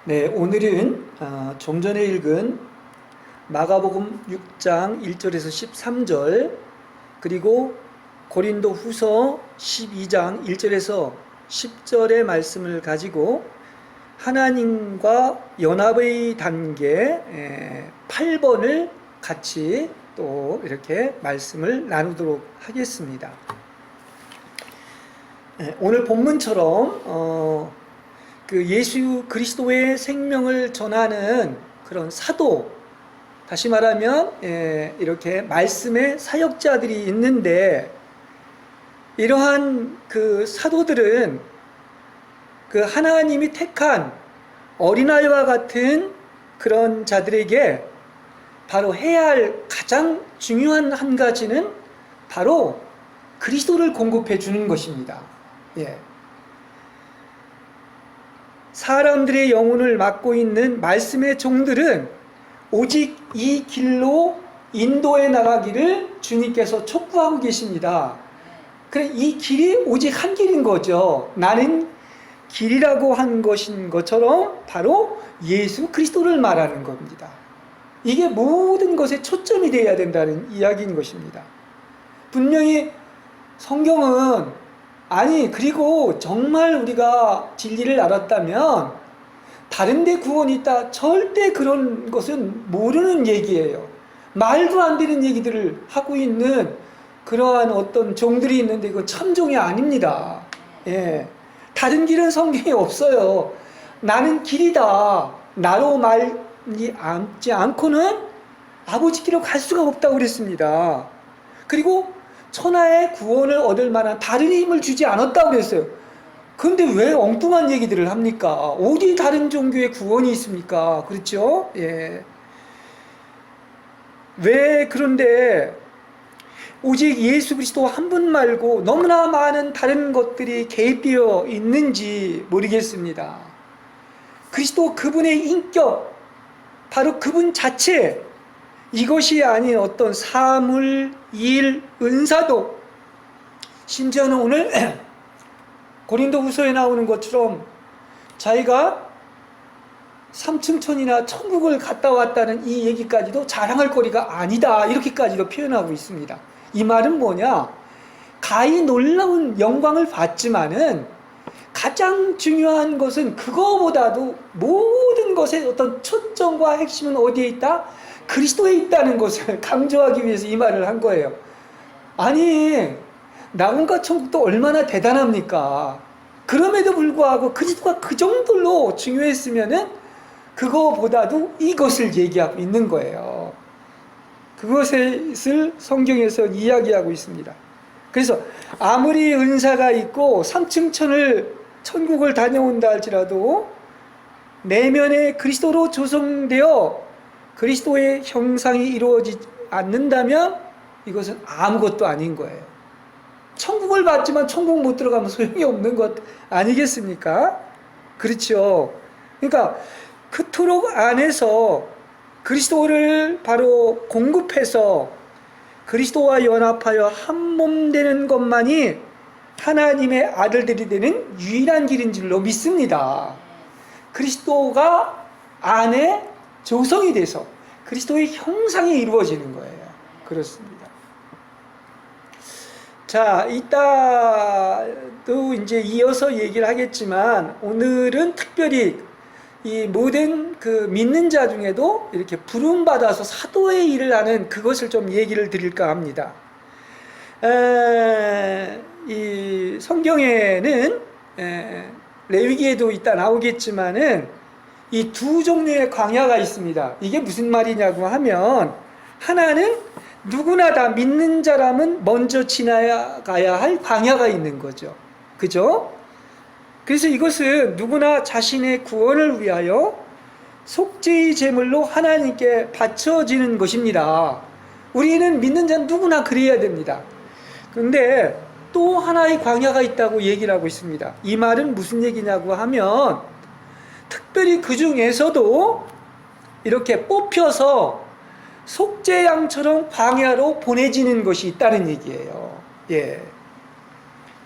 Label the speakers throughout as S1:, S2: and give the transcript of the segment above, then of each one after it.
S1: 네, 오늘은 좀 전에 읽은 마가복음 6장 1절에서 13절 그리고 고린도 후서 12장 1절에서 10절의 말씀을 가지고 하나님과 연합의 단계 8번을 같이 또 이렇게 말씀을 나누도록 하겠습니다. 오늘 본문처럼 그 예수 그리스도의 생명을 전하는 그런 사도, 다시 말하면 이렇게 말씀의 사역자들이 있는데, 이러한 그 사도들은 그 하나님이 택한 어린아이와 같은 그런 자들에게 바로 해야 할 가장 중요한 한 가지는 바로 그리스도를 공급해 주는 것입니다. 사람들의 영혼을 맡고 있는 말씀의 종들은 오직 이 길로 인도해 나가기를 주님께서 촉구하고 계십니다. 그래, 이 길이 오직 한 길인 거죠. 나는 길이라고 한 것인 것처럼 바로 예수 그리스도를 말하는 겁니다. 이게 모든 것에 초점이 되어야 된다는 이야기인 것입니다. 분명히 성경은 그리고 정말 우리가 진리를 알았다면 다른 데 구원이 있다, 절대 그런 것은 모르는 얘기예요. 말도 안 되는 얘기들을 하고 있는 그러한 어떤 종들이 있는데 이건 참종이 아닙니다. 다른 길은 성경에 없어요. 나는 길이다, 나로 말지 않고는 아버지께로 갈 수가 없다고 그랬습니다. 그리고 천하의 구원을 얻을 만한 다른 힘을 주지 않았다고 그랬어요. 그런데 왜 엉뚱한 얘기들을 합니까? 어디 다른 종교의 구원이 있습니까? 그렇죠? 왜 그런데 오직 예수 그리스도 한 분 말고 너무나 많은 다른 것들이 개입되어 있는지 모르겠습니다. 그리스도 그분의 인격, 바로 그분 자체, 이것이 아닌 어떤 사물, 일, 은사도, 심지어는 오늘 고린도 후서에 나오는 것처럼 자기가 삼층천이나 천국을 갔다 왔다는 이 얘기까지도 자랑할 거리가 아니다, 이렇게까지도 표현하고 있습니다. 이 말은 뭐냐? 가히 놀라운 영광을 받지만은 가장 중요한 것은 그거보다도 모든 것의 어떤 초점과 핵심은 어디에 있다? 그리스도에 있다는 것을 강조하기 위해서 이 말을 한 거예요. 낙원과 천국도 얼마나 대단합니까? 그럼에도 불구하고 그리스도가 그 정도로 중요했으면은 그거보다도 이것을 얘기하고 있는 거예요. 그것을 성경에서 이야기하고 있습니다. 그래서 아무리 은사가 있고 삼층천을 천국을 다녀온다 할지라도 내면에 그리스도로 조성되어 그리스도의 형상이 이루어지지 않는다면 이것은 아무것도 아닌 거예요. 천국을 받지만 천국 못 들어가면 소용이 없는 것 아니겠습니까? 그렇죠. 그러니까 그토록 안에서 그리스도를 바로 공급해서 그리스도와 연합하여 한 몸 되는 것만이 하나님의 아들들이 되는 유일한 길인 줄로 믿습니다. 그리스도가 안에 조성이 돼서 그리스도의 형상이 이루어지는 거예요. 그렇습니다. 자, 이따도 이제 이어서 얘기를 하겠지만 오늘은 특별히 이 모든 그 믿는 자 중에도 이렇게 부름받아서 사도의 일을 하는 그것을 좀 얘기를 드릴까 합니다. 이 성경에는 레위기에도 이따 나오겠지만은 이 두 종류의 광야가 있습니다. 이게 무슨 말이냐고 하면, 하나는 누구나 다 믿는 자라면 먼저 지나가야 할 광야가 있는 거죠. 그죠? 그래서 이것은 누구나 자신의 구원을 위하여 속죄의 제물로 하나님께 바쳐지는 것입니다. 우리는 믿는 자는 누구나 그래야 됩니다. 그런데 또 하나의 광야가 있다고 얘기를 하고 있습니다. 이 말은 무슨 얘기냐고 하면, 특별히 그 중에서도 이렇게 뽑혀서 속죄양처럼 광야로 보내지는 것이 있다는 얘기예요.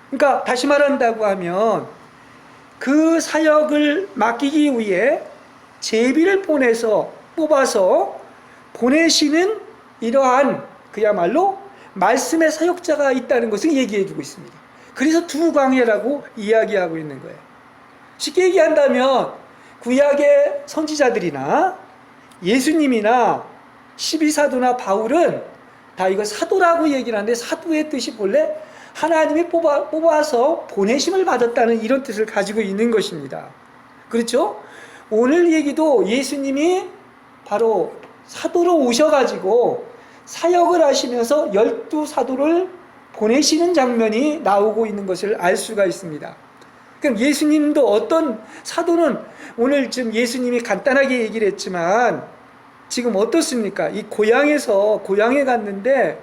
S1: 그러니까 다시 말한다고 하면 그 사역을 맡기기 위해 제비를 뽑아서 보내시는 이러한 그야말로 말씀의 사역자가 있다는 것을 얘기해 주고 있습니다. 그래서 두 광야라고 이야기하고 있는 거예요. 쉽게 얘기한다면 구약의 선지자들이나 예수님이나 12사도나 바울은 다 이거 사도라고 얘기를 하는데, 사도의 뜻이 본래 하나님이 뽑아서 보내심을 받았다는 이런 뜻을 가지고 있는 것입니다. 그렇죠? 오늘 얘기도 예수님이 바로 사도로 오셔가지고 사역을 하시면서 12사도를 보내시는 장면이 나오고 있는 것을 알 수가 있습니다. 그럼 예수님도 어떤 사도는, 오늘 지금 예수님이 간단하게 얘기를 했지만 지금 어떻습니까? 이 고향에 갔는데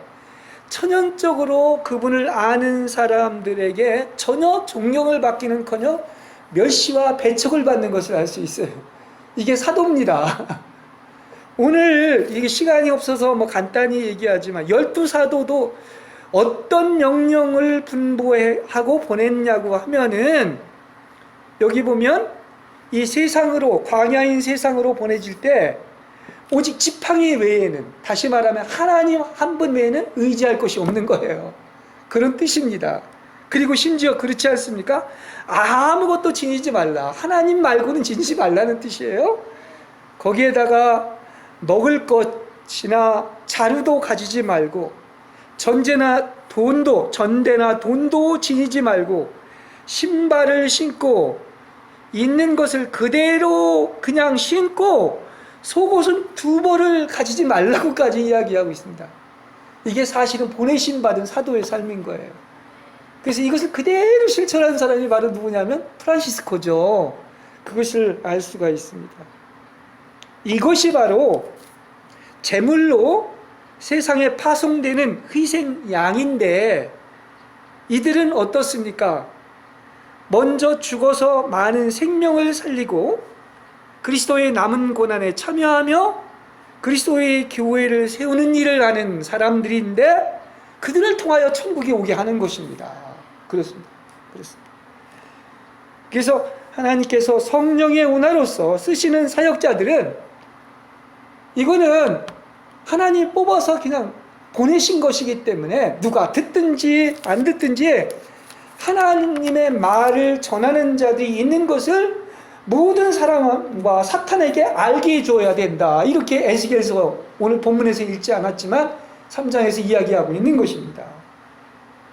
S1: 천연적으로 그분을 아는 사람들에게 전혀 존경을 받기는커녕 멸시와 배척을 받는 것을 알 수 있어요. 이게 사도입니다. 오늘 이게 시간이 없어서 뭐 간단히 얘기하지만 12사도도 어떤 명령을 분보하고 보냈냐고 하면은, 여기 보면 이 세상으로, 광야인 세상으로 보내질 때 오직 지팡이 외에는, 다시 말하면 하나님 한 분 외에는 의지할 것이 없는 거예요. 그런 뜻입니다. 그리고 심지어 그렇지 않습니까? 아무것도 지니지 말라. 하나님 말고는 지니지 말라는 뜻이에요. 거기에다가 먹을 것이나 자루도 가지지 말고, 전대나 돈도 지니지 말고, 신발을 신고 있는 것을 그대로 그냥 신고 속옷은 2벌을 가지지 말라고까지 이야기하고 있습니다. 이게 사실은 보내심 받은 사도의 삶인 거예요. 그래서 이것을 그대로 실천하는 사람이 바로 누구냐면 프란시스코죠. 그것을 알 수가 있습니다. 이것이 바로 제물로 세상에 파송되는 희생양인데, 이들은 어떻습니까? 먼저 죽어서 많은 생명을 살리고 그리스도의 남은 고난에 참여하며 그리스도의 교회를 세우는 일을 하는 사람들인데, 그들을 통하여 천국에 오게 하는 것입니다. 그렇습니다. 그래서 하나님께서 성령의 운하로서 쓰시는 사역자들은, 이거는 하나님 뽑아서 그냥 보내신 것이기 때문에 누가 듣든지 안 듣든지 하나님의 말을 전하는 자들이 있는 것을 모든 사람과 사탄에게 알게 해줘야 된다. 이렇게 에스겔서 오늘 본문에서 읽지 않았지만 3장에서 이야기하고 있는 것입니다.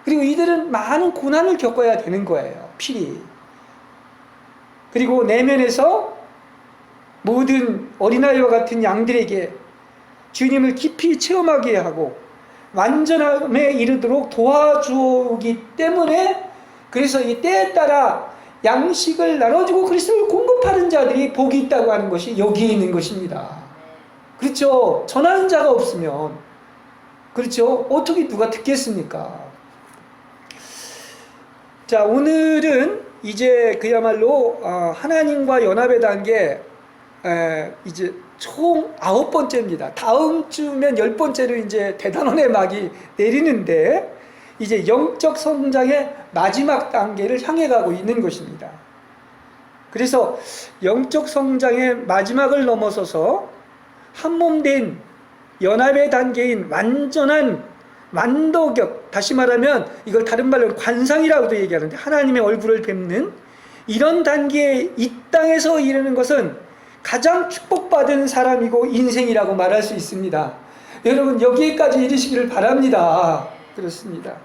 S1: 그리고 이들은 많은 고난을 겪어야 되는 거예요. 필히. 그리고 내면에서 모든 어린아이와 같은 양들에게 주님을 깊이 체험하게 하고 완전함에 이르도록 도와주기 때문에, 그래서 이 때에 따라 양식을 나눠주고 그리스도를 공급하는 자들이 복이 있다고 하는 것이 여기에 있는 것입니다. 그렇죠? 전하는 자가 없으면, 그렇죠? 어떻게 누가 듣겠습니까? 자, 오늘은 이제 그야말로 하나님과 연합의 단계 이제 총 9번째입니다. 다음 주면 10번째로 이제 대단원의 막이 내리는데, 이제 영적 성장의 마지막 단계를 향해 가고 있는 것입니다. 그래서 영적 성장의 마지막을 넘어서서 한몸된 연합의 단계인 완전한 완도격, 다시 말하면 이걸 다른 말로 관상이라고도 얘기하는데, 하나님의 얼굴을 뵙는 이런 단계에 이 땅에서 이르는 것은 가장 축복받은 사람이고 인생이라고 말할 수 있습니다. 여러분, 여기에까지 이르시기를 바랍니다. 그렇습니다.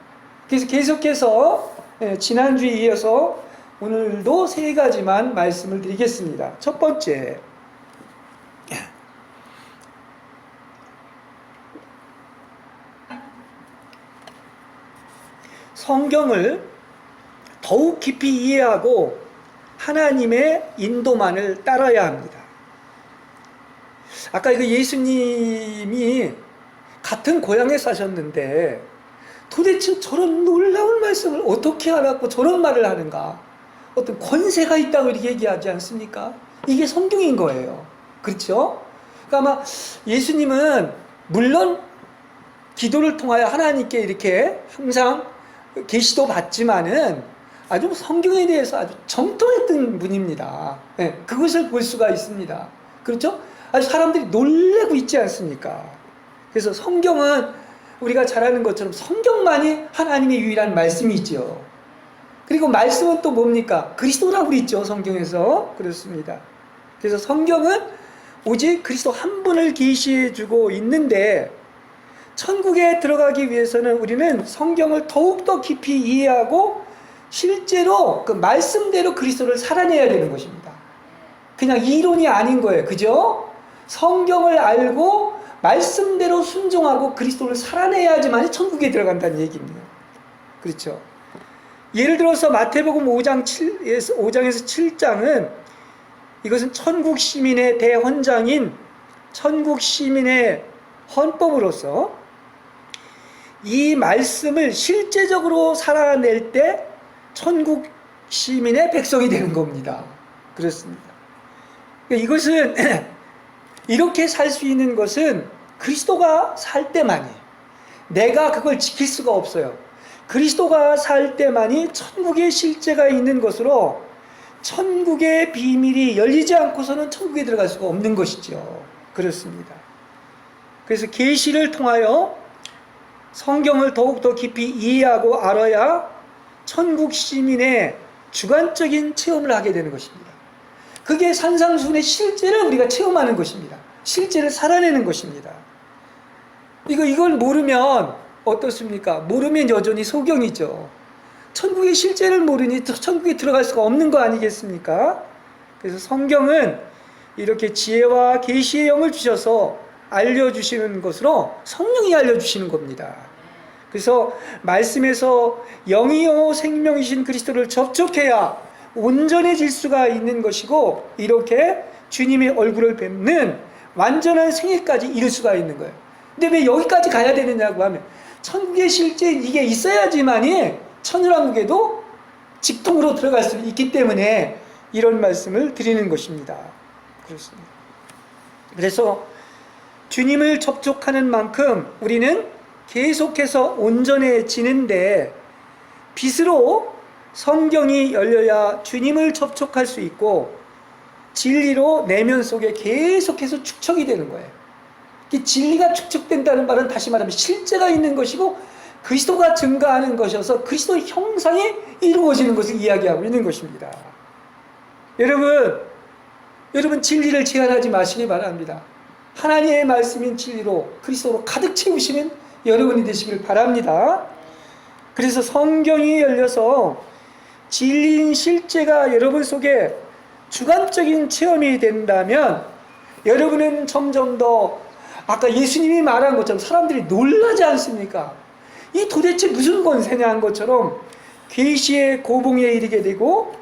S1: 그래서 계속해서 지난주에 이어서 오늘도 3가지만 말씀을 드리겠습니다. 첫 번째, 성경을 더욱 깊이 이해하고 하나님의 인도만을 따라야 합니다. 아까 이거 예수님이 같은 고향에 사셨는데 도대체 저런 놀라운 말씀을 어떻게 알았고 저런 말을 하는가? 어떤 권세가 있다고 이렇게 얘기하지 않습니까? 이게 성경인 거예요. 그렇죠? 그러니까 아마 예수님은 물론 기도를 통하여 하나님께 이렇게 항상 계시도 받지만은 아주 성경에 대해서 아주 정통했던 분입니다. 네, 그것을 볼 수가 있습니다. 그렇죠? 아주 사람들이 놀래고 있지 않습니까? 그래서 성경은 우리가 잘 아는 것처럼 성경만이 하나님의 유일한 말씀이죠. 그리고 말씀은 또 뭡니까? 그리스도라고 그랬죠, 성경에서. 그렇습니다. 그래서 성경은 오직 그리스도 한 분을 계시해 주고 있는데, 천국에 들어가기 위해서는 우리는 성경을 더욱더 깊이 이해하고 실제로 그 말씀대로 그리스도를 살아내야 되는 것입니다. 그냥 이론이 아닌 거예요. 그죠? 성경을 알고 말씀대로 순종하고 그리스도를 살아내야지만 천국에 들어간다는 얘기입니다. 그렇죠? 예를 들어서 마태복음 5장에서 7장은 이것은 천국 시민의 대헌장인 천국 시민의 헌법으로서 이 말씀을 실제적으로 살아낼 때 천국 시민의 백성이 되는 겁니다. 그렇습니다. 이것은 이렇게 살 수 있는 것은 그리스도가 살 때만이, 내가 그걸 지킬 수가 없어요. 그리스도가 살 때만이 천국의 실제가 있는 것으로 천국의 비밀이 열리지 않고서는 천국에 들어갈 수가 없는 것이죠. 그렇습니다. 그래서 계시를 통하여 성경을 더욱더 깊이 이해하고 알아야 천국 시민의 주관적인 체험을 하게 되는 것입니다. 그게 산상수훈의 실제를 우리가 체험하는 것입니다. 실제를 살아내는 것입니다. 이걸 모르면 어떻습니까? 모르면 여전히 소경이죠. 천국의 실제를 모르니 천국에 들어갈 수가 없는 거 아니겠습니까? 그래서 성경은 이렇게 지혜와 계시의 영을 주셔서 알려주시는 것으로 성령이 알려주시는 겁니다. 그래서 말씀에서 영이요 생명이신 그리스도를 접촉해야 온전해질 수가 있는 것이고, 이렇게 주님의 얼굴을 뵙는 완전한 생애까지 이룰 수가 있는 거예요. 근데 왜 여기까지 가야 되느냐고 하면, 천국의 실제 이게 있어야지만이 천일왕국에도 직통으로 들어갈 수 있기 때문에 이런 말씀을 드리는 것입니다. 그렇습니다. 그래서 주님을 접촉하는 만큼 우리는 계속해서 온전해지는데, 빛으로 성경이 열려야 주님을 접촉할 수 있고, 진리로 내면 속에 계속해서 축적이 되는 거예요. 이 진리가 축적된다는 말은 다시 말하면 실제가 있는 것이고 그리스도가 증가하는 것이어서 그리스도의 형상이 이루어지는 것을 이야기하고 있는 것입니다. 여러분 진리를 제한하지 마시기 바랍니다. 하나님의 말씀인 진리로 그리스도로 가득 채우시는 여러분이 되시길 바랍니다. 그래서 성경이 열려서 진리인 실제가 여러분 속에 주관적인 체험이 된다면, 여러분은 점점 더 아까 예수님이 말한 것처럼 사람들이 놀라지 않습니까? 이 도대체 무슨 권세냐 한 것처럼 계시의 고봉에 이르게 되고,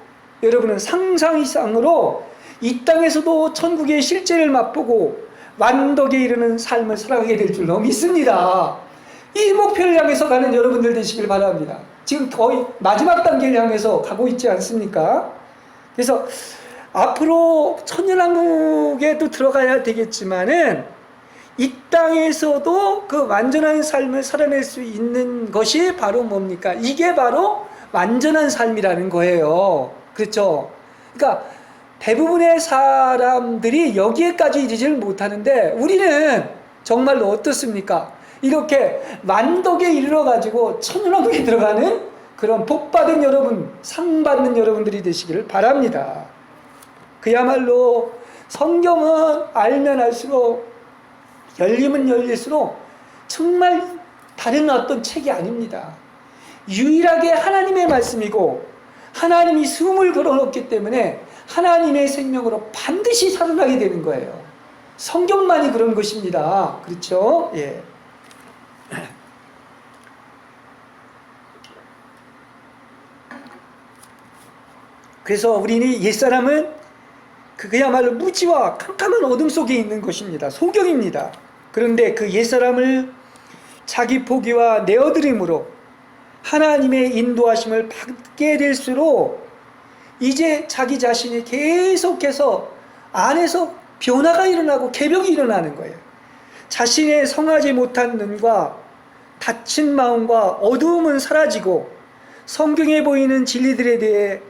S1: 여러분은 상상 이상으로 이 땅에서도 천국의 실제를 맛보고 완덕에 이르는 삶을 살아가게 될 줄로 믿습니다. 이 목표를 향해서 가는 여러분들 되시길 바랍니다. 지금 거의 마지막 단계를 향해서 가고 있지 않습니까? 그래서 앞으로 천년왕국에도 들어가야 되겠지만은 이 땅에서도 그 완전한 삶을 살아낼 수 있는 것이 바로 뭡니까? 이게 바로 완전한 삶이라는 거예요. 그렇죠? 그러니까 대부분의 사람들이 여기에까지 이르지를 못하는데, 우리는 정말로 어떻습니까? 이렇게 만덕에 이르러가지고 천년왕국에 들어가는 그런 복받은 여러분, 상받는 여러분들이 되시기를 바랍니다. 그야말로 성경은 알면 알수록, 열리면 열릴수록 정말 다른 어떤 책이 아닙니다. 유일하게 하나님의 말씀이고, 하나님이 숨을 걸어놓기 때문에 하나님의 생명으로 반드시 살아나게 되는 거예요. 성경만이 그런 것입니다. 그렇죠? 예. 그래서 우리는 옛사람은 그야말로 무지와 캄캄한 어둠 속에 있는 것입니다. 소경입니다. 그런데 그 옛사람을 자기 포기와 내어드림으로 하나님의 인도하심을 받게 될수록 이제 자기 자신이 계속해서 안에서 변화가 일어나고 개벽이 일어나는 거예요. 자신의 성하지 못한 눈과 닫힌 마음과 어두움은 사라지고 성경에 보이는 진리들에 대해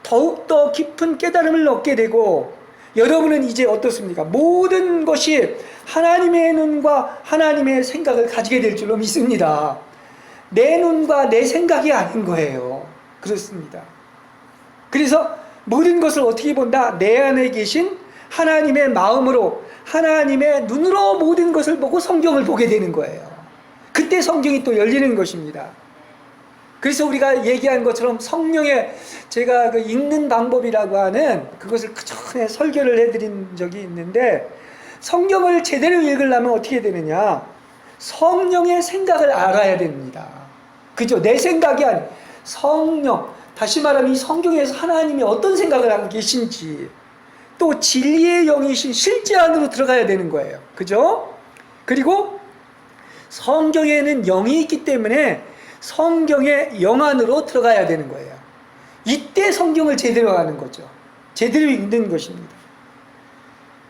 S1: 더욱더 깊은 깨달음을 얻게 되고, 여러분은 이제 어떻습니까? 모든 것이 하나님의 눈과 하나님의 생각을 가지게 될 줄로 믿습니다. 내 눈과 내 생각이 아닌 거예요. 그렇습니다. 그래서 모든 것을 어떻게 본다? 내 안에 계신 하나님의 마음으로, 하나님의 눈으로 모든 것을 보고 성경을 보게 되는 거예요. 그때 성경이 또 열리는 것입니다. 그래서 우리가 얘기한 것처럼 성령의, 제가 그 읽는 방법이라고 하는 그것을 그 전에 설교를 해드린 적이 있는데, 성경을 제대로 읽으려면 어떻게 되느냐? 성령의 생각을 알아야 됩니다. 그죠? 내 생각이 아니라 성령, 다시 말하면 이 성경에서 하나님이 어떤 생각을 하고 계신지, 또 진리의 영이신 실제 안으로 들어가야 되는 거예요. 그죠? 그리고 성경에는 영이 있기 때문에 성경의 영 안으로 들어가야 되는 거예요. 이때 성경을 제대로 하는 거죠. 제대로 읽는 것입니다.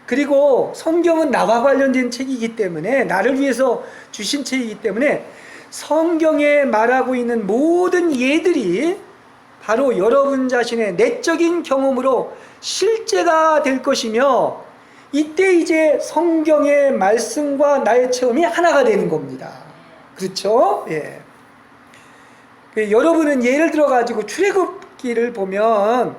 S1: 그리고 성경은 나와 관련된 책이기 때문에, 나를 위해서 주신 책이기 때문에 성경에 말하고 있는 모든 예들이 바로 여러분 자신의 내적인 경험으로 실제가 될 것이며, 이때 이제 성경의 말씀과 나의 체험이 하나가 되는 겁니다. 그렇죠? 예. 여러분은 예를 들어 가지고 출애굽기를 보면,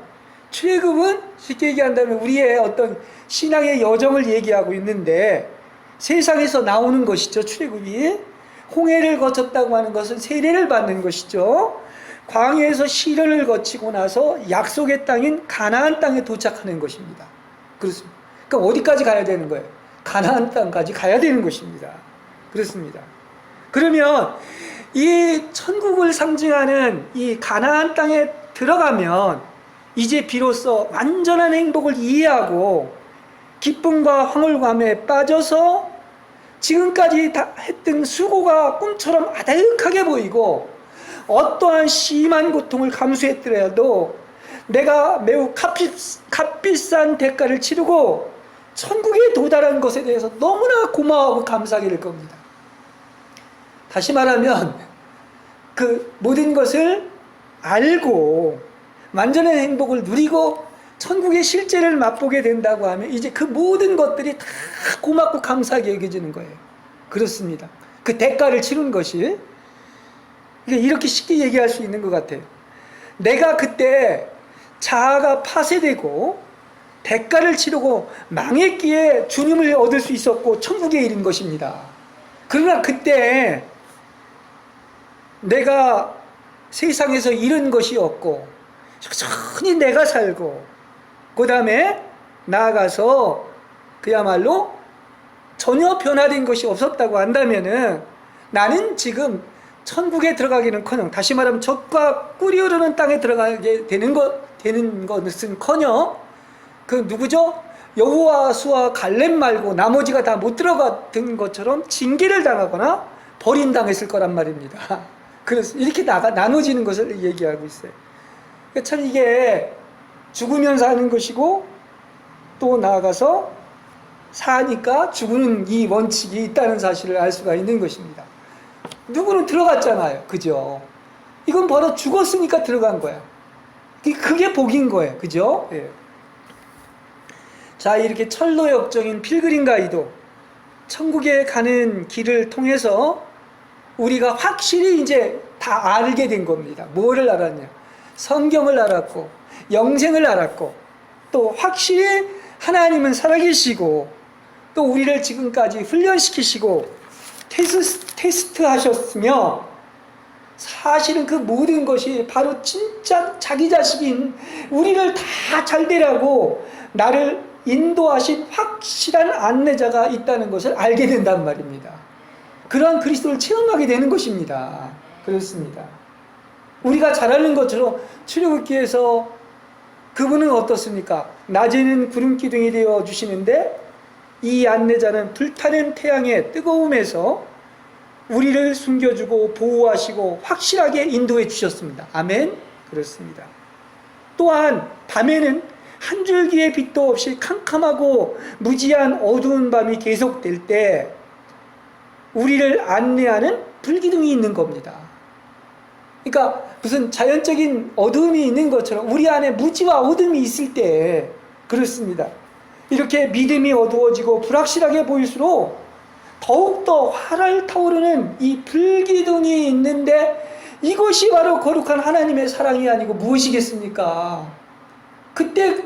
S1: 출애굽은 쉽게 얘기한다면 우리의 어떤 신앙의 여정을 얘기하고 있는데, 세상에서 나오는 것이죠. 출애굽이 홍해를 거쳤다고 하는 것은 세례를 받는 것이죠. 광야에서 시련을 거치고 나서 약속의 땅인 가나안 땅에 도착하는 것입니다. 그렇습니다. 그러니까 어디까지 가야 되는 거예요? 가나안 땅까지 가야 되는 것입니다. 그렇습니다. 그러면 이 천국을 상징하는 이 가나안 땅에 들어가면 이제 비로소 완전한 행복을 이해하고 기쁨과 황홀감에 빠져서 지금까지 다 했던 수고가 꿈처럼 아득하게 보이고, 어떠한 심한 고통을 감수했더라도 내가 매우 값비싼 대가를 치르고 천국에 도달한 것에 대해서 너무나 고마워하고 감사하게 될 겁니다. 다시 말하면 그 모든 것을 알고 완전한 행복을 누리고 천국의 실제를 맛보게 된다고 하면 이제 그 모든 것들이 다 고맙고 감사하게 여겨지는 거예요. 그렇습니다. 그 대가를 치른 것이, 이렇게 쉽게 얘기할 수 있는 것 같아요. 내가 그때 자아가 파쇄되고 대가를 치르고 망했기에 주님을 얻을 수 있었고 천국에 이른 것입니다. 그러나 그때 내가 세상에서 잃은 것이 없고 천히 내가 살고, 그 다음에 나아가서 그야말로 전혀 변화된 것이 없었다고 한다면은, 나는 지금 천국에 들어가기는커녕, 다시 말하면 젖과 꿀이 흐르는 땅에 들어가게 되는 것은커녕, 그 누구죠? 여호와수와 갈렙 말고 나머지가 다 못 들어갔던 것처럼 징계를 당하거나 버림당했을 거란 말입니다. 그래서 이렇게 나눠지는 것을 얘기하고 있어요. 참 이게 죽으면 사는 것이고, 또 나아가서 사니까 죽는 이 원칙이 있다는 사실을 알 수가 있는 것입니다. 누구는 들어갔잖아요. 그죠? 이건 바로 죽었으니까 들어간 거야. 그게 복인 거예요. 그죠? 예. 자, 이렇게 철로역정인 필그림 가이드, 천국에 가는 길을 통해서 우리가 확실히 이제 다 알게 된 겁니다. 뭐를 알았냐? 성경을 알았고, 영생을 알았고, 또 확실히 하나님은 살아계시고, 또 우리를 지금까지 훈련시키시고 테스트 하셨으며, 사실은 그 모든 것이 바로 진짜 자기 자식인 우리를 다 잘되라고 나를 인도하신 확실한 안내자가 있다는 것을 알게 된단 말입니다. 그러한 그리스도를 체험하게 되는 것입니다. 그렇습니다. 우리가 잘 아는 것처럼 출애굽기에서 그분은 어떻습니까? 낮에는 구름 기둥이 되어 주시는데 이 안내자는 불타는 태양의 뜨거움에서 우리를 숨겨주고 보호하시고 확실하게 인도해 주셨습니다. 아멘. 그렇습니다. 또한 밤에는 한 줄기의 빛도 없이 캄캄하고 무지한 어두운 밤이 계속될 때 우리를 안내하는 불기둥이 있는 겁니다. 그러니까 무슨 자연적인 어둠이 있는 것처럼 우리 안에 무지와 어둠이 있을 때, 그렇습니다. 이렇게 믿음이 어두워지고 불확실하게 보일수록 더욱더 활활 타오르는 이 불기둥이 있는데, 이것이 바로 거룩한 하나님의 사랑이 아니고 무엇이겠습니까? 그때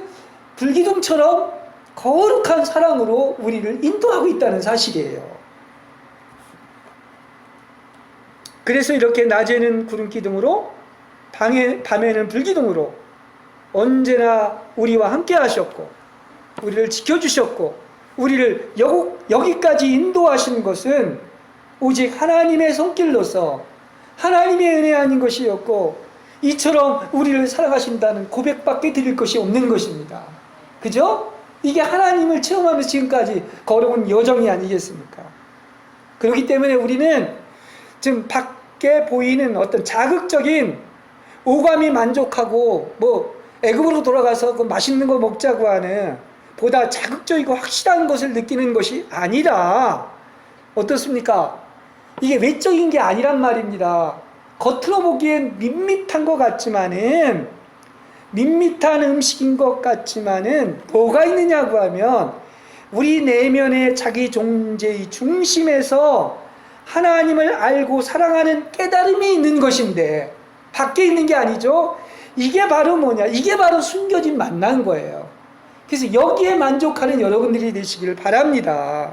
S1: 불기둥처럼 거룩한 사랑으로 우리를 인도하고 있다는 사실이에요. 그래서 이렇게 낮에는 구름기둥으로 밤에는 불기둥으로 언제나 우리와 함께 하셨고 우리를 지켜주셨고 우리를 여기까지 인도하신 것은 오직 하나님의 손길로서 하나님의 은혜 아닌 것이었고, 이처럼 우리를 사랑하신다는 고백밖에 드릴 것이 없는 것입니다. 그죠? 이게 하나님을 체험하면서 지금까지 걸어온 여정이 아니겠습니까? 그렇기 때문에 우리는 지금 밖에 보이는 어떤 자극적인 오감이 만족하고 애굽으로 돌아가서 그 맛있는 거 먹자고 하는 보다 자극적이고 확실한 것을 느끼는 것이 아니라 어떻습니까? 이게 외적인 게 아니란 말입니다. 겉으로 보기엔 밋밋한 것 같지만은, 밋밋한 음식인 것 같지만은 뭐가 있느냐고 하면 우리 내면의 자기 존재의 중심에서 하나님을 알고 사랑하는 깨달음이 있는 것인데, 밖에 있는 게 아니죠. 이게 바로 뭐냐? 이게 바로 숨겨진 만난 거예요. 그래서 여기에 만족하는 여러분들이 되시기를 바랍니다.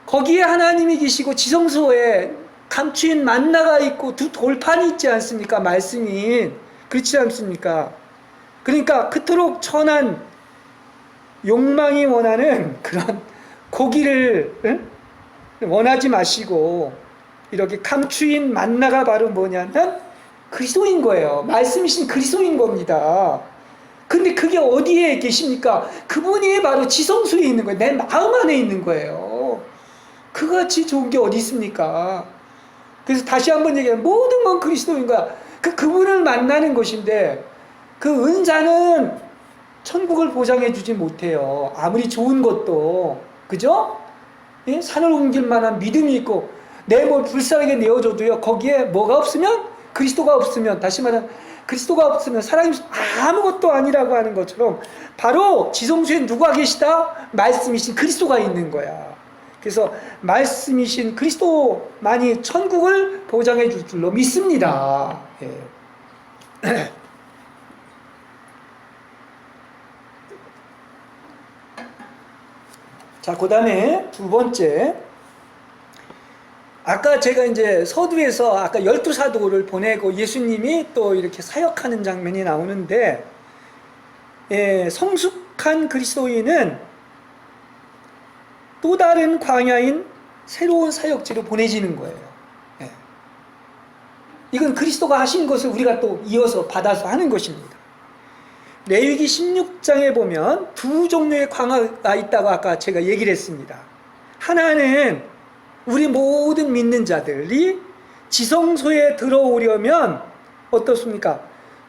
S1: 거기에 하나님이 계시고 지성소에 감추인 만나가 있고 두 돌판이 있지 않습니까? 말씀이. 그렇지 않습니까? 그러니까 그토록 천한 욕망이 원하는 그런 고기를 원하지 마시고, 이렇게 감추인 만나가 바로 뭐냐면 그리스도인 거예요. 말씀이신 그리스도인 겁니다. 근데 그게 어디에 계십니까? 그분이 바로 지성소에 있는 거예요. 내 마음 안에 있는 거예요. 그같이 좋은 게 어디 있습니까? 그래서 다시 한번 얘기하면 모든 건 그리스도인 거야. 그분을 만나는 것인데, 그 은사는 천국을 보장해 주지 못해요. 아무리 좋은 것도. 그죠? 예? 산을 옮길 만한 믿음이 있고 내 뭘 불쌍하게 내어줘도요, 거기에 뭐가 없으면, 그리스도가 없으면, 다시 말하면 그리스도가 없으면 사람이 아무것도 아니라고 하는 것처럼 바로 지성소에 누가 계시다? 말씀이신 그리스도가 있는 거야. 그래서 말씀이신 그리스도만이 천국을 보장해 줄 줄로 믿습니다. 예. 자, 그 다음에 두 번째. 아까 제가 이제 서두에서 아까 12사도를 보내고 예수님이 또 이렇게 사역하는 장면이 나오는데, 예, 성숙한 그리스도인은 또 다른 광야인 새로운 사역지로 보내지는 거예요. 예. 이건 그리스도가 하신 것을 우리가 또 이어서 받아서 하는 것입니다. 레위기 16장에 보면 두 종류의 광야가 있다고 아까 제가 얘기를 했습니다. 하나는 우리 모든 믿는 자들이 지성소에 들어오려면 어떻습니까?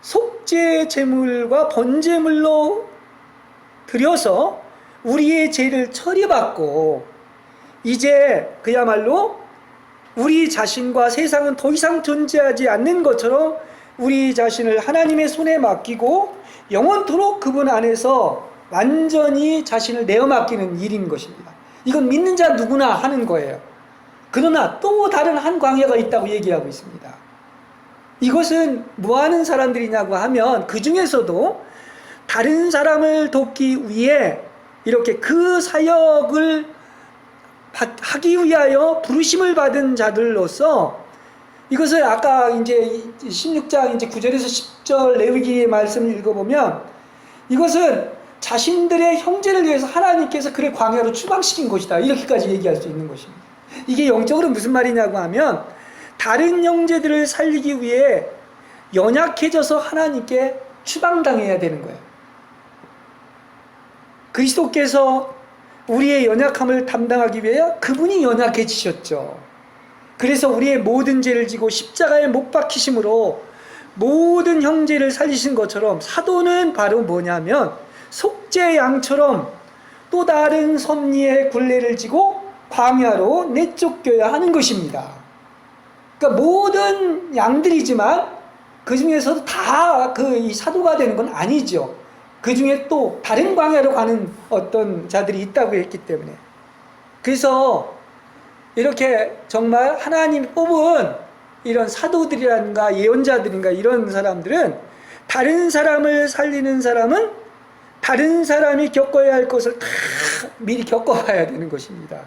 S1: 속죄 제물과 번제물로 드려서 우리의 죄를 처리받고, 이제 그야말로 우리 자신과 세상은 더 이상 존재하지 않는 것처럼 우리 자신을 하나님의 손에 맡기고 영원토록 그분 안에서 완전히 자신을 내어 맡기는 일인 것입니다. 이건 믿는 자 누구나 하는 거예요. 그러나 또 다른 한 광야가 있다고 얘기하고 있습니다. 이것은 뭐 하는 사람들이냐고 하면, 그 중에서도 다른 사람을 돕기 위해 이렇게 그 사역을 하기 위하여 부르심을 받은 자들로서, 이것을 아까 이제 16장 이제 9절에서 10절 레위기의 말씀을 읽어보면, 이것은 자신들의 형제를 위해서 하나님께서 그를 광야로 추방시킨 것이다, 이렇게까지 얘기할 수 있는 것입니다. 이게 영적으로 무슨 말이냐고 하면, 다른 형제들을 살리기 위해 연약해져서 하나님께 추방당해야 되는 거예요. 그리스도께서 우리의 연약함을 담당하기 위해 그분이 연약해지셨죠. 그래서 우리의 모든 죄를 지고 십자가에 못 박히심으로 모든 형제를 살리신 것처럼, 사도는 바로 뭐냐면 속죄 양처럼 또 다른 섭리의 굴레를 지고 광야로 내쫓겨야 하는 것입니다. 그러니까 모든 양들이지만 그 중에서도 다 이 사도가 되는 건 아니죠. 그 중에 또 다른 광야로 가는 어떤 자들이 있다고 했기 때문에, 그래서 이렇게 정말 하나님이 뽑은 이런 사도들이란가 예언자들인가 이런 사람들은, 다른 사람을 살리는 사람은 다른 사람이 겪어야 할 것을 다 미리 겪어봐야 되는 것입니다.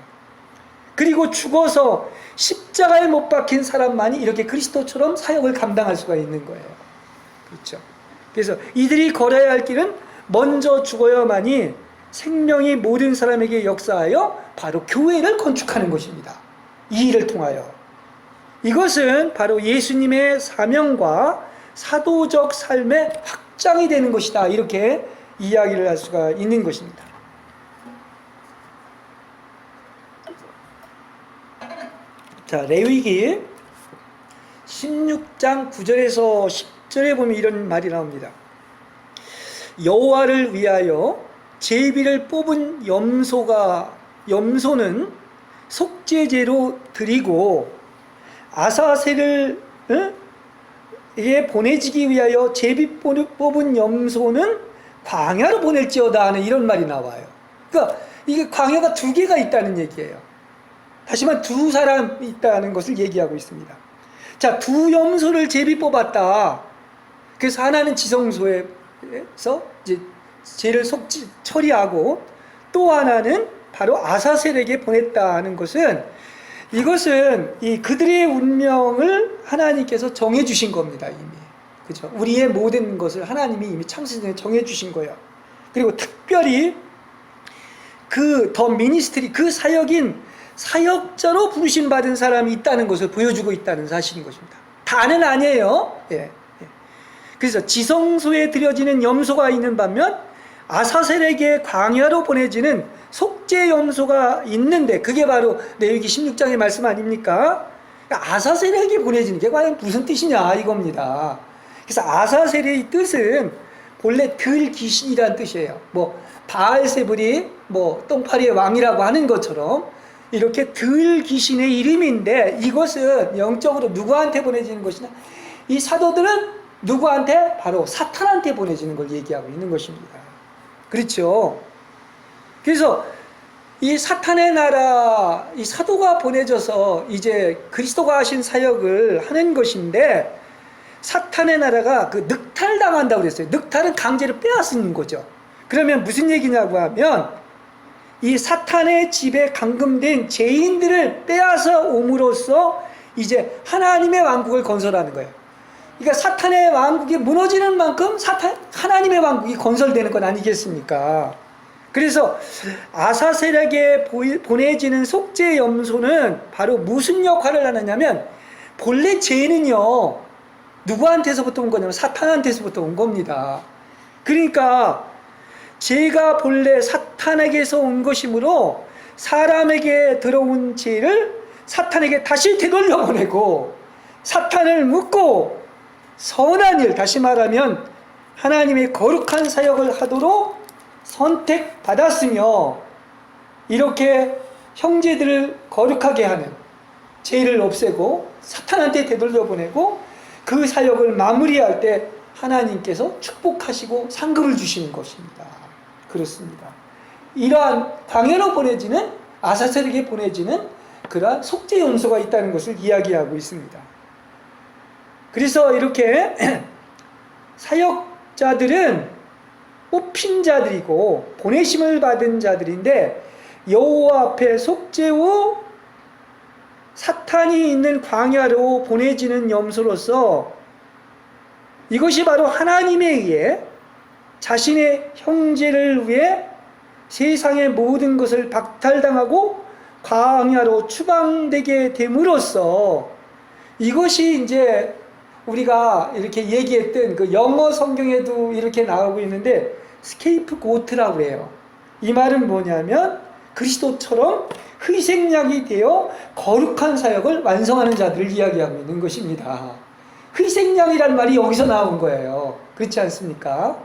S1: 그리고 죽어서 십자가에 못 박힌 사람만이 이렇게 그리스도처럼 사역을 감당할 수가 있는 거예요. 그렇죠? 그래서 이들이 걸어야 할 길은 먼저 죽어야만이 생명이 모든 사람에게 역사하여 바로 교회를 건축하는 것입니다. 이 일을 통하여. 이것은 바로 예수님의 사명과 사도적 삶의 확장이 되는 것이다. 이렇게 이야기를 할 수가 있는 것입니다. 자, 레위기 16장 9절에서 10절에 보면 이런 말이 나옵니다. 여호와를 위하여 제비를 뽑은 염소는 속죄제로 드리고, 아사셀을 보내지기 위하여 제비 뽑은 염소는 광야로 보낼지어다 하는 이런 말이 나와요. 그러니까 이게 광야가 두 개가 있다는 얘기예요. 다시 말해 두 사람이 있다는 것을 얘기하고 있습니다. 자, 두 염소를 제비 뽑았다. 그래서 하나는 지성소에서 이제 죄를 처리하고, 또 하나는 바로 아사셀에게 보냈다는 것은, 이것은 그들의 운명을 하나님께서 정해주신 겁니다. 이미. 그죠? 우리의 모든 것을 하나님이 이미 창세전에 정해주신 거예요. 그리고 특별히 더 미니스트리, 그 사역인 사역자로 부르심 받은 사람이 있다는 것을 보여주고 있다는 사실인 것입니다. 다는 아니에요. 예. 그래서 지성소에 드려지는 염소가 있는 반면 아사셀에게 광야로 보내지는 속죄 염소가 있는데, 그게 바로 레위기 16장의 말씀 아닙니까? 아사셀에게 보내지는 게 과연 무슨 뜻이냐 이겁니다. 그래서 아사셀의 뜻은 본래 들귀신이라는 뜻이에요. 바알세불이 똥파리의 왕이라고 하는 것처럼 이렇게 들귀신의 이름인데, 이것은 영적으로 누구한테 보내지는 것이냐, 이 사도들은 누구한테? 바로 사탄한테 보내지는 걸 얘기하고 있는 것입니다. 그렇죠? 그래서 이 사탄의 나라, 이 사도가 보내져서 이제 그리스도가 하신 사역을 하는 것인데, 사탄의 나라가 늑탈당한다고 그랬어요. 늑탈은 강제로 빼앗는 거죠. 그러면 무슨 얘기냐고 하면, 이 사탄의 집에 감금된 죄인들을 빼앗아 옴으로써 이제 하나님의 왕국을 건설하는 거예요. 그러니까 사탄의 왕국이 무너지는 만큼 하나님의 왕국이 건설되는 건 아니겠습니까? 그래서 아사셀에게 보내지는 속죄 염소는 바로 무슨 역할을 하느냐면, 본래 죄는요 누구한테서부터 온 거냐면 사탄한테서부터 온 겁니다. 그러니까 죄가 본래 사탄에게서 온 것이므로 사람에게 들어온 죄를 사탄에게 다시 되돌려 보내고, 사탄을 묶고 선한 일, 다시 말하면 하나님의 거룩한 사역을 하도록 선택받았으며, 이렇게 형제들을 거룩하게 하는, 죄를 없애고 사탄한테 되돌려 보내고, 그 사역을 마무리할 때 하나님께서 축복하시고 상급을 주시는 것입니다. 그렇습니다. 이러한 광야로 보내지는, 아사셀에게 보내지는 그러한 속죄 염소가 있다는 것을 이야기하고 있습니다. 그래서 이렇게 사역자들은 뽑힌 자들이고 보내심을 받은 자들인데, 여호와 앞에 속죄 후 사탄이 있는 광야로 보내지는 염소로서, 이것이 바로 하나님에 의해 자신의 형제를 위해 세상의 모든 것을 박탈당하고 광야로 추방되게 됨으로써, 이것이 이제 우리가 이렇게 얘기했던 영어 성경에도 이렇게 나오고 있는데 스케이프고트라고 해요. 이 말은 뭐냐면 그리스도처럼 희생양이 되어 거룩한 사역을 완성하는 자들을 이야기하고 있는 것입니다. 희생양이라는 말이 여기서 나온 거예요. 그렇지 않습니까?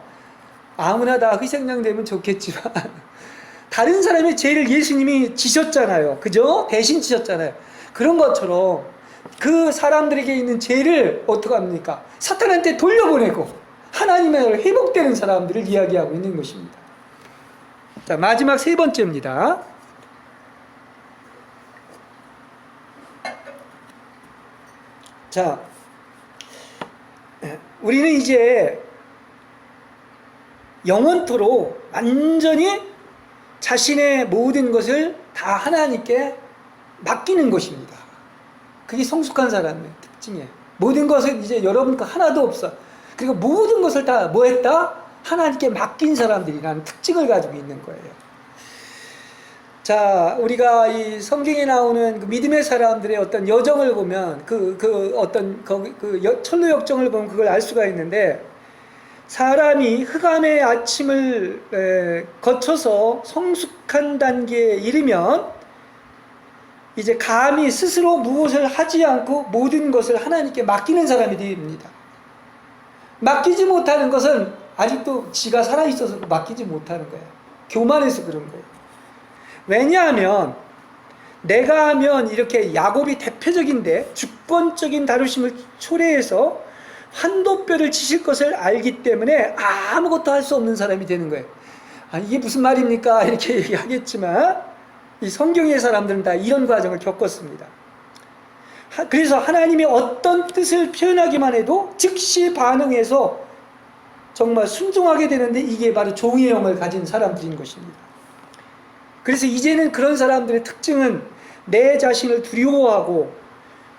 S1: 아무나 다 희생양 되면 좋겠지만 다른 사람의 죄를 예수님이 지셨잖아요. 그죠? 대신 지셨잖아요. 그런 것처럼 그 사람들에게 있는 죄를 어떻게 합니까? 사탄한테 돌려보내고 하나님의 나라로 회복되는 사람들을 이야기하고 있는 것입니다. 자, 마지막 세 번째입니다. 자, 우리는 이제 영원토록 완전히 자신의 모든 것을 다 하나님께 맡기는 것입니다. 그게 성숙한 사람의 특징이에요. 모든 것은 이제 여러분 거 하나도 없어. 그리고 모든 것을 다 뭐 했다? 하나님께 맡긴 사람들이라는 특징을 가지고 있는 거예요. 자, 우리가 이 성경에 나오는 그 믿음의 사람들의 어떤 여정을 보면 철로 역정을 보면 그걸 알 수가 있는데, 사람이 흑암의 아침을 거쳐서 성숙한 단계에 이르면 이제 감히 스스로 무엇을 하지 않고 모든 것을 하나님께 맡기는 사람이 됩니다. 맡기지 못하는 것은 아직도 지가 살아있어서 맡기지 못하는 거예요. 교만해서 그런 거예요. 왜냐하면 내가 하면 이렇게 야곱이 대표적인데 주권적인 다루심을 초래해서 한도뼈를 치실 것을 알기 때문에 아무것도 할 수 없는 사람이 되는 거예요. 아, 이게 무슨 말입니까? 이렇게 얘기하겠지만 이 성경의 사람들은 다 이런 과정을 겪었습니다. 그래서 하나님이 어떤 뜻을 표현하기만 해도 즉시 반응해서 정말 순종하게 되는데, 이게 바로 종의 영을 가진 사람들인 것입니다. 그래서 이제는 그런 사람들의 특징은 내 자신을 두려워하고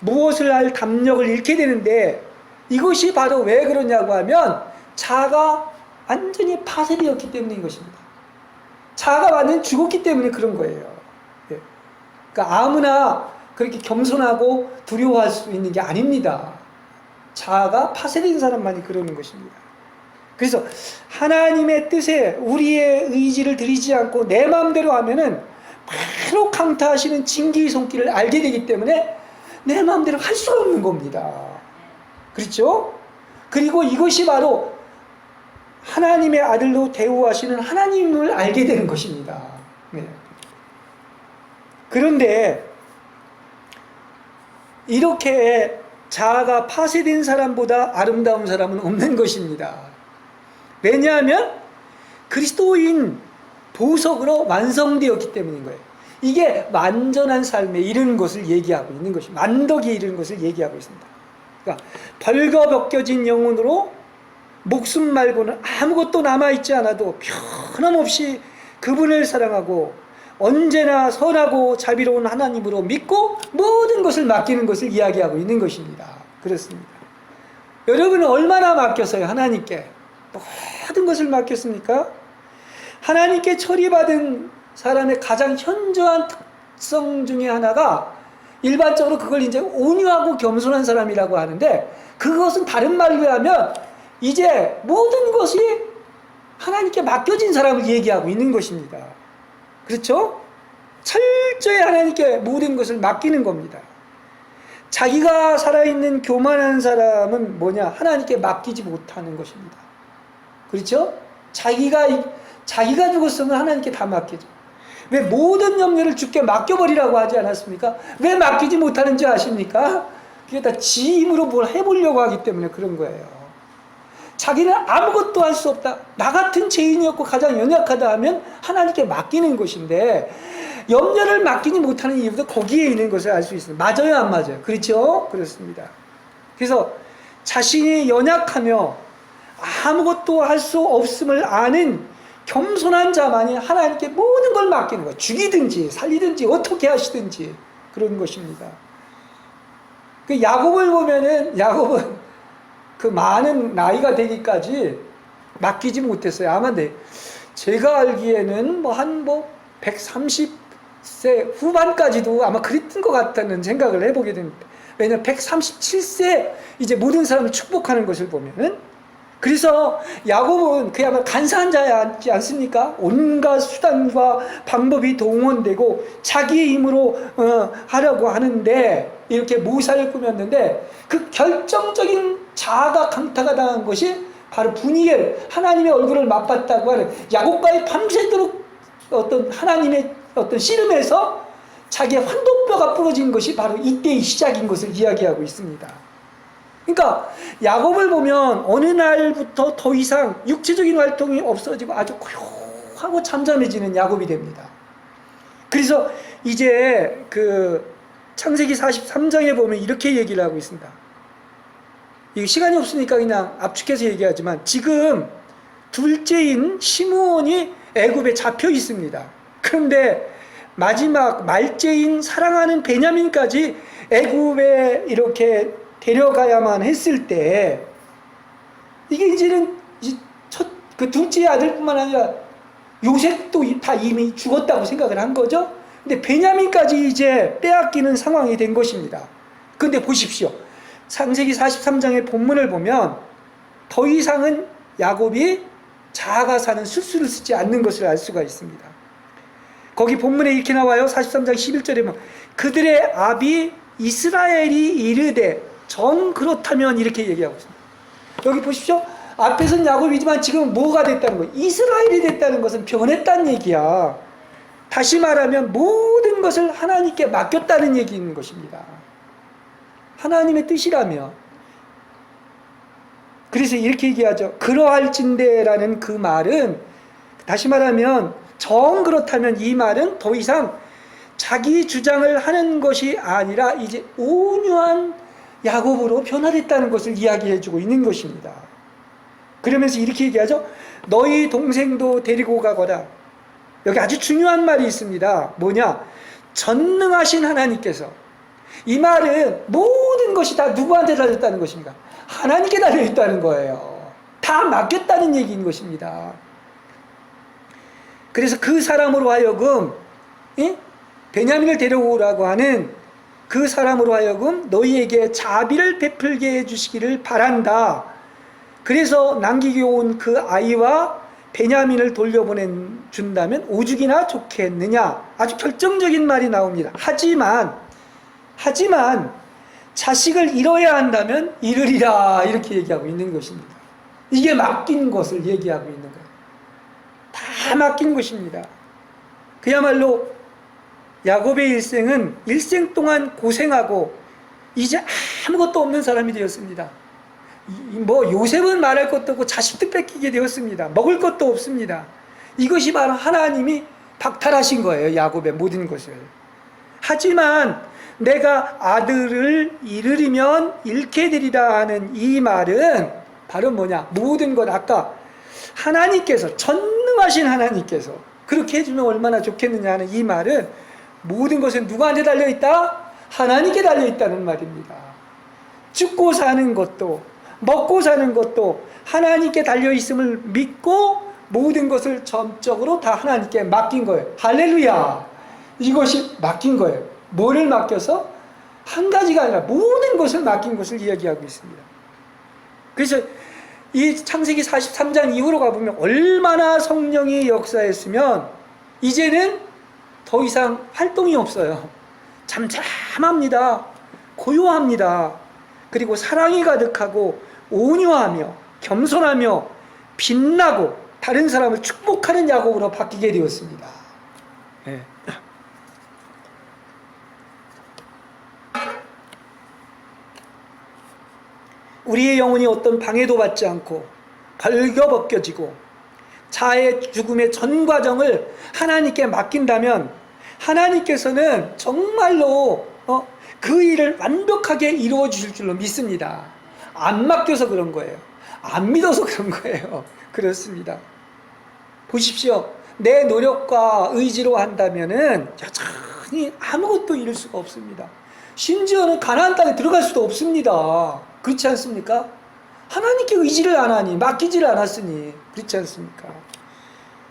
S1: 무엇을 할 담력을 잃게 되는데, 이것이 바로 왜 그러냐고 하면 자아가 완전히 파쇄되었기 때문인 것입니다. 자아가 완전히 죽었기 때문에 그런 거예요. 그러니까 아무나 그렇게 겸손하고 두려워할 수 있는 게 아닙니다. 자아가 파쇄된 사람만이 그러는 것입니다. 그래서 하나님의 뜻에 우리의 의지를 들이지 않고 내 마음대로 하면은 바로 강타하시는 징계의 손길을 알게 되기 때문에 내 마음대로 할 수가 없는 겁니다. 그렇죠? 그리고 이것이 바로 하나님의 아들로 대우하시는 하나님을 알게 되는 것입니다. 네. 그런데 이렇게 자아가 파쇄된 사람보다 아름다운 사람은 없는 것입니다. 왜냐하면 그리스도인 보석으로 완성되었기 때문인 거예요. 이게 완전한 삶에 이르는 것을 얘기하고 있는 것입니다. 만덕에 이르는 것을 얘기하고 있습니다. 그러니까 벌거벗겨진 영혼으로 목숨 말고는 아무것도 남아있지 않아도 변함없이 그분을 사랑하고 언제나 선하고 자비로운 하나님으로 믿고 모든 것을 맡기는 것을 이야기하고 있는 것입니다. 그렇습니다. 여러분은 얼마나 맡겼어요? 하나님께 모든 것을 맡겼습니까? 하나님께 처리받은 사람의 가장 현저한 특성 중에 하나가, 일반적으로 그걸 이제 온유하고 겸손한 사람이라고 하는데, 그것은 다른 말로 하면 이제 모든 것이 하나님께 맡겨진 사람을 얘기하고 있는 것입니다. 그렇죠? 철저히 하나님께 모든 것을 맡기는 겁니다. 자기가 살아있는 교만한 사람은 뭐냐? 하나님께 맡기지 못하는 것입니다. 그렇죠? 자기가 죽었으면 하나님께 다 맡기죠. 왜 모든 염려를 주께 맡겨버리라고 하지 않았습니까? 왜 맡기지 못하는지 아십니까? 그게 다 지 힘으로 뭘 해보려고 하기 때문에 그런 거예요. 자기는 아무것도 할 수 없다. 나 같은 죄인이었고 가장 연약하다 하면 하나님께 맡기는 것인데, 염려를 맡기지 못하는 이유도 거기에 있는 것을 알 수 있습니다. 맞아요, 안 맞아요? 그렇죠? 그렇습니다. 그래서 자신이 연약하며 아무것도 할 수 없음을 아는 겸손한 자만이 하나님께 모든 걸 맡기는 거예요. 죽이든지 살리든지 어떻게 하시든지 그런 것입니다. 그 야곱을 보면은, 야곱은 그 많은 나이가 되기까지 맡기지 못했어요. 아마 제가 알기에는 130세 후반까지도 아마 그랬던 것 같다는 생각을 해보게 됩니다. 왜냐하면 137세 이제 모든 사람을 축복하는 것을 보면은, 그래서 야곱은 그야말로 간사한 자지 않습니까? 온갖 수단과 방법이 동원되고 자기의 힘으로 하려고 하는데, 이렇게 모사를 꾸몄는데, 그 결정적인 자아가 강타가 당한 것이 바로 분이엘, 하나님의 얼굴을 맛봤다고 하는, 야곱과의 밤새도록 어떤 하나님의 어떤 씨름에서 자기의 환도뼈가 부러진 것이 바로 이때의 시작인 것을 이야기하고 있습니다. 그러니까 야곱을 보면 어느 날부터 더 이상 육체적인 활동이 없어지고 아주 고요하고 잠잠해지는 야곱이 됩니다. 그래서 이제 그 창세기 43장에 보면 이렇게 얘기를 하고 있습니다. 이 시간이 없으니까 그냥 압축해서 얘기하지만 지금 둘째인 시므온이 애굽에 잡혀 있습니다. 그런데 마지막 말째인 사랑하는 베냐민까지 애굽에 이렇게 데려가야만 했을 때 이게 이제는 그 둘째 아들뿐만 아니라 요셉도 다 이미 죽었다고 생각을 한 거죠. 근데 베냐민까지 이제 빼앗기는 상황이 된 것입니다. 근데 보십시오. 창세기 43장의 본문을 보면 더 이상은 야곱이 자아가 사는 술수를 쓰지 않는 것을 알 수가 있습니다. 거기 본문에 이렇게 나와요. 43장 11절에 보면 그들의 아비 이스라엘이 이르되 정 그렇다면 이렇게 얘기하고 있습니다. 여기 보십시오. 앞에서는 야곱이지만 지금 뭐가 됐다는 거예요? 이스라엘이 됐다는 것은 변했다는 얘기야. 다시 말하면 모든 것을 하나님께 맡겼다는 얘기인 것입니다. 하나님의 뜻이라며. 그래서 이렇게 얘기하죠. 그러할진대라는 그 말은 다시 말하면 정 그렇다면 이 말은 더 이상 자기 주장을 하는 것이 아니라 이제 온유한 야곱으로 변화됐다는 것을 이야기해주고 있는 것입니다. 그러면서 이렇게 얘기하죠. 너희 동생도 데리고 가거라. 여기 아주 중요한 말이 있습니다. 뭐냐? 전능하신 하나님께서. 이 말은 모든 것이 다 누구한테 달렸다는 것입니다. 하나님께 달려있다는 거예요. 다 맡겼다는 얘기인 것입니다. 그래서 그 사람으로 하여금 베냐민을 데려오라고 하는 그 사람으로 하여금 너희에게 자비를 베풀게 해주시기를 바란다. 그래서 남기고 온 그 아이와 베냐민을 돌려보내준다면 오죽이나 좋겠느냐. 아주 결정적인 말이 나옵니다. 하지만 자식을 잃어야 한다면 잃으리라. 이렇게 얘기하고 있는 것입니다. 이게 맡긴 것을 얘기하고 있는 거예요. 다 맡긴 것입니다. 그야말로 야곱의 일생은 일생 동안 고생하고 이제 아무것도 없는 사람이 되었습니다. 뭐 요셉은 말할 것도 없고 자식도 뺏기게 되었습니다. 먹을 것도 없습니다. 이것이 바로 하나님이 박탈하신 거예요. 야곱의 모든 것을. 하지만 내가 아들을 잃으리면 잃게 되리라 하는 이 말은 바로 뭐냐? 모든 것 아까 하나님께서 전능하신 하나님께서 그렇게 해주면 얼마나 좋겠느냐 하는 이 말은 모든 것은 누구한테 달려있다? 하나님께 달려있다는 말입니다. 죽고 사는 것도 먹고 사는 것도 하나님께 달려있음을 믿고 모든 것을 전적으로 다 하나님께 맡긴 거예요. 할렐루야. 이것이 맡긴 거예요. 뭐를 맡겨서? 한 가지가 아니라 모든 것을 맡긴 것을 이야기하고 있습니다. 그래서 이 창세기 43장 이후로 가보면 얼마나 성령이 역사했으면 이제는 더 이상 활동이 없어요. 잠잠합니다. 고요합니다. 그리고 사랑이 가득하고 온유하며 겸손하며 빛나고 다른 사람을 축복하는 야곱으로 바뀌게 되었습니다. 네. 우리의 영혼이 어떤 방해도 받지 않고 벌겨벗겨지고 자아의 죽음의 전 과정을 하나님께 맡긴다면 하나님께서는 정말로 그 일을 완벽하게 이루어 주실 줄로 믿습니다. 안 맡겨서 그런 거예요. 안 믿어서 그런 거예요. 그렇습니다. 보십시오. 내 노력과 의지로 한다면은 여전히 아무것도 이룰 수가 없습니다. 심지어는 가나안 땅에 들어갈 수도 없습니다. 그렇지 않습니까? 하나님께 의지를 안 하니, 맡기지를 않았으니 그렇지 않습니까?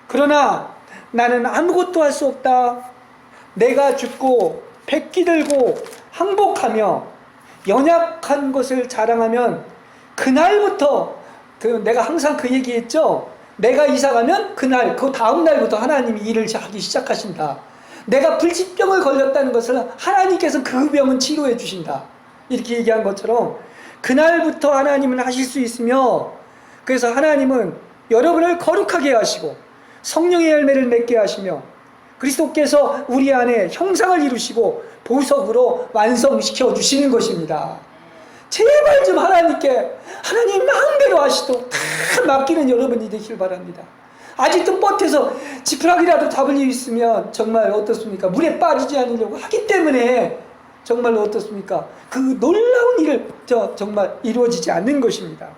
S1: 그러나 나는 아무것도 할 수 없다. 내가 죽고 백기 들고 항복하며 연약한 것을 자랑하면 그날부터 내가 항상 그 얘기했죠. 내가 이사가면 그날 그 다음 날부터 하나님이 일을 하기 시작하신다. 내가 불치병을 걸렸다는 것을 하나님께서 그 병은 치료해 주신다. 이렇게 얘기한 것처럼 그날부터 하나님은 하실 수 있으며 그래서 하나님은 여러분을 거룩하게 하시고 성령의 열매를 맺게 하시며 그리스도께서 우리 안에 형상을 이루시고 보석으로 완성시켜 주시는 것입니다. 제발 좀 하나님께 하나님 마음대로 하시도록 다 맡기는 여러분이 되길 바랍니다. 아직도 버텨서 지푸라기라도 잡을 일 있으면 정말 어떻습니까? 물에 빠지지 않으려고 하기 때문에 정말로 어떻습니까? 그 놀라운 일을 정말 이루어지지 않는 것입니다.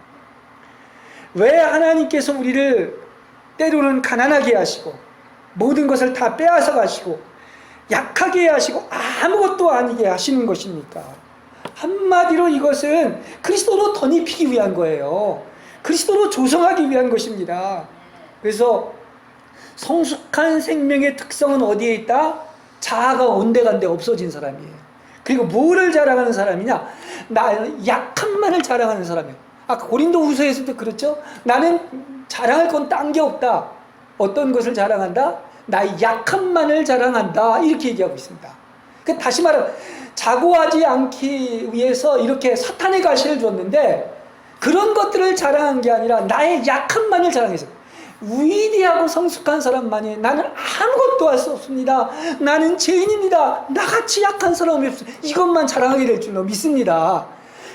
S1: 왜 하나님께서 우리를 때로는 가난하게 하시고 모든 것을 다 빼앗아 가시고 약하게 하시고 아무것도 아니게 하시는 것입니까? 한마디로 이것은 그리스도로 덧입히기 위한 거예요. 그리스도로 조성하기 위한 것입니다. 그래서 성숙한 생명의 특성은 어디에 있다? 자아가 온데간데 없어진 사람이에요. 그리고 뭐를 자랑하는 사람이냐? 나는 약함만을 자랑하는 사람이에요. 아까 고린도 후서에서도 그렇죠? 나는 자랑할 건 딴 게 없다. 어떤 것을 자랑한다? 나의 약함만을 자랑한다. 이렇게 얘기하고 있습니다. 다시 말하면 자고하지 않기 위해서 이렇게 사탄의 가시를 줬는데 그런 것들을 자랑한 게 아니라 나의 약함만을 자랑했어요. 위대하고 성숙한 사람만이 나는 아무것도 할 수 없습니다. 나는 죄인입니다. 나같이 약한 사람이 없습니다. 이것만 자랑하게 될 줄로 믿습니다.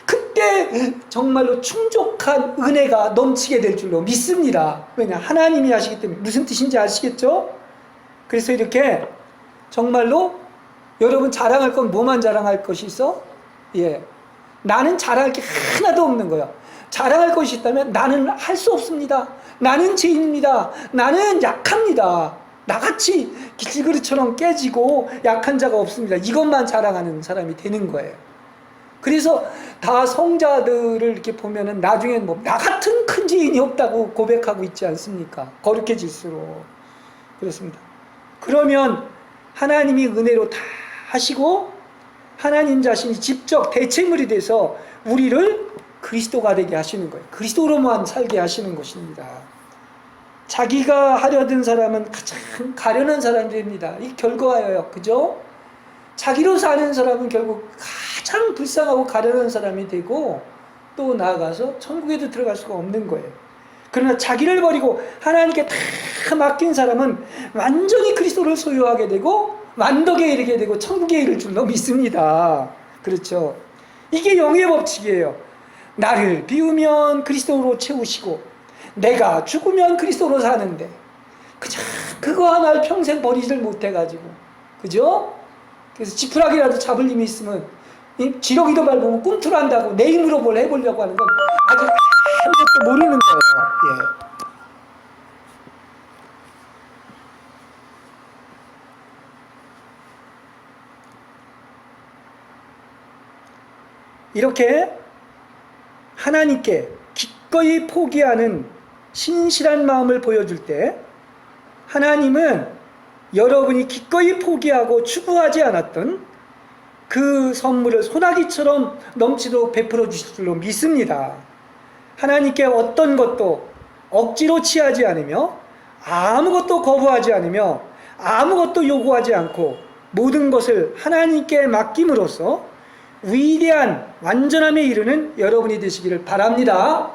S1: 그때 정말로 충족한 은혜가 넘치게 될 줄로 믿습니다. 왜냐? 하나님이 하시기 때문에. 무슨 뜻인지 아시겠죠? 그래서 이렇게 정말로 여러분 자랑할 건 뭐만 자랑할 것이 있어? 예, 나는 자랑할 게 하나도 없는 거야. 자랑할 것이 있다면 나는 할 수 없습니다. 나는 죄인입니다. 나는 약합니다. 나같이 길그릇처럼 깨지고 약한 자가 없습니다. 이것만 자랑하는 사람이 되는 거예요. 그래서 다 성자들을 이렇게 보면은 나중엔 뭐 나 같은 큰 죄인이 없다고 고백하고 있지 않습니까? 거룩해질수록. 그렇습니다. 그러면 하나님이 은혜로 다 하시고 하나님 자신이 직접 대체물이 돼서 우리를 그리스도가 되게 하시는 거예요. 그리스도로만 살게 하시는 것입니다. 자기가 하려던 사람은 가장 가련한 사람이 됩니다. 이 결과예요. 그죠? 자기로 사는 사람은 결국 가장 불쌍하고 가련한 사람이 되고 또 나아가서 천국에도 들어갈 수가 없는 거예요. 그러나 자기를 버리고 하나님께 다 맡긴 사람은 완전히 그리스도를 소유하게 되고 완덕에 이르게 되고 천국에 이를 줄로 믿습니다. 그렇죠? 이게 영의 법칙이에요. 나를 비우면 그리스도로 채우시고 내가 죽으면 그리스도로 사는데 그거 하나를 평생 버리질 못해가지고 그죠? 그래서 지푸라기라도 잡을 힘이 있으면 지렁이도 밟으면 꿈틀한다고 내 힘으로 뭘 해보려고 하는 건 아직 아무것도 모르는 거예요. 예. 이렇게 하나님께 기꺼이 포기하는 신실한 마음을 보여줄 때 하나님은 여러분이 기꺼이 포기하고 추구하지 않았던 그 선물을 소나기처럼 넘치도록 베풀어 주실 줄로 믿습니다. 하나님께 어떤 것도 억지로 취하지 않으며 아무것도 거부하지 않으며 아무것도 요구하지 않고 모든 것을 하나님께 맡김으로써 위대한 완전함에 이르는 여러분이 되시기를 바랍니다.